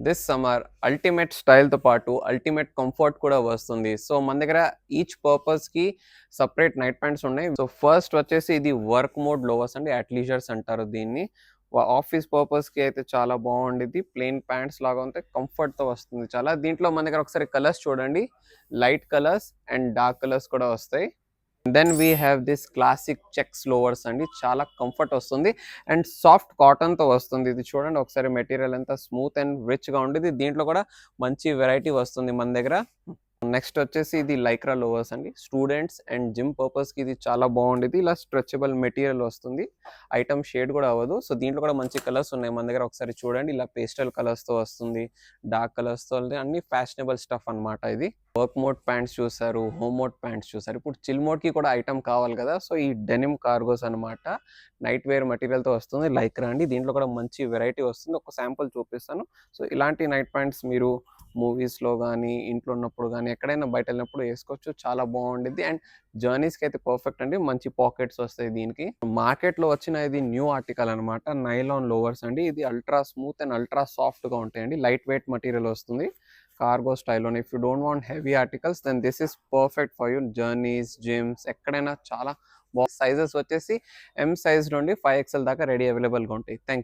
This summer ultimate స్టైల్‌తో పాటు ultimate comfort కూడా వస్తుంది. సో, మన దగ్గర ఈచ్ పర్పస్‌కి సెపరేట్ నైట్ ప్యాంట్స్ ఉన్నాయి. సో, ఫస్ట్ వచ్చేసి ఇది వర్క్ మోడ్ లోవర్స్ అండి. అథ్లీజర్స్ అంటారు దీన్ని. ఆఫీస్ పర్పస్‌కి అయితే చాలా బాగుండిద్ది. ప్లెయిన్ ప్యాంట్స్ లాగా ఉంటాయి. కంఫర్ట్‌తో వస్తుంది చాలా. దీంట్లో మన దగ్గర ఒకసారి కలర్స్ చూడండి. Light colours and dark colours కూడా వస్తాయి. Then we have this classic checks lowers అండి. చాలా కంఫర్ట్ వస్తుంది అండ్ సాఫ్ట్ కాటన్‌తో వస్తుంది. ఇది చూడండి ఒకసారి మెటీరియల్ ఎంత స్మూత్ అండ్ రిచ్‌గా ఉండిద్ది. దీంట్లో కూడా మంచి వెరైటీ వస్తుంది మన దగ్గర. నెక్స్ట్ వచ్చేసి ఇది లైక్రా లోవర్స్ అండి. స్టూడెంట్స్ అండ్ జిమ్ పర్పస్‌కి ఇది చాలా బాగుండిద్ది. ఇలా స్ట్రెచబుల్ మెటీరియల్ వస్తుంది. ఐటమ్ షేడ్ కూడా అవ్వదు. సో, దీంట్లో కూడా మంచి కలర్స్ ఉన్నాయి మన దగ్గర. ఒకసారి చూడండి ఇలా పేస్టల్ కలర్స్‌తో వస్తుంది. డార్క్ కలర్స్‌తో అన్ని ఫ్యాషనబుల్ స్టఫ్ అన్నమాట ఇది. వర్క్ మోడ్ ప్యాంట్స్ చూసారు. హోమ్ మోడ్ ప్యాంట్స్ చూసారు. ఇప్పుడు చిల్ మోడ్‌కి కూడా ఐటమ్ కావాలి కదా! సో, ఈ డెనిమ్ కార్గోస్ అన్నమాట. నైట్ వేర్ మెటీరియల్‌తో వస్తుంది. లైక్రా అండి. దీంట్లో కూడా మంచి వెరైటీ వస్తుంది. ఒక శాంపుల్ చూపిస్తాను. సో, ఇలాంటి నైట్ ప్యాంట్స్ మీరు మూవీస్‌లో గానీ, ఇంట్లో ఉన్నప్పుడు గానీ, ఎక్కడైనా బయటెళ్ళినప్పుడు ఏసుకోవచ్చు. చాలా బావుండిద్ది. అండ్ జర్నీస్‌కైతే పర్ఫెక్ట్ అండి. మంచి పాకెట్స్ వస్తాయి దీనికి. మార్కెట్‌లో వచ్చిన ఇది న్యూ ఆర్టికల్ అనమాట. నైలాన్ లోవర్స్ అండి. ఇది అల్ట్రా స్మూత్ అండ్ అల్ట్రా సాఫ్ట్‌గా ఉంటాయండి. లైట్ వెయిట్ మెటీరియల్ వస్తుంది. కార్గో స్టైల్‌లోనే. If you don't want heavy articles then this is perfect for you. Journeys, gyms ఎక్కడైనా చాలా సైజెస్ వచ్చేసి ఎమ్ సైజ్ నుండి 5 ఎక్స్ఎల్ దాకా రెడీ అవైలబుల్‌గా ఉంటాయి. Thank you.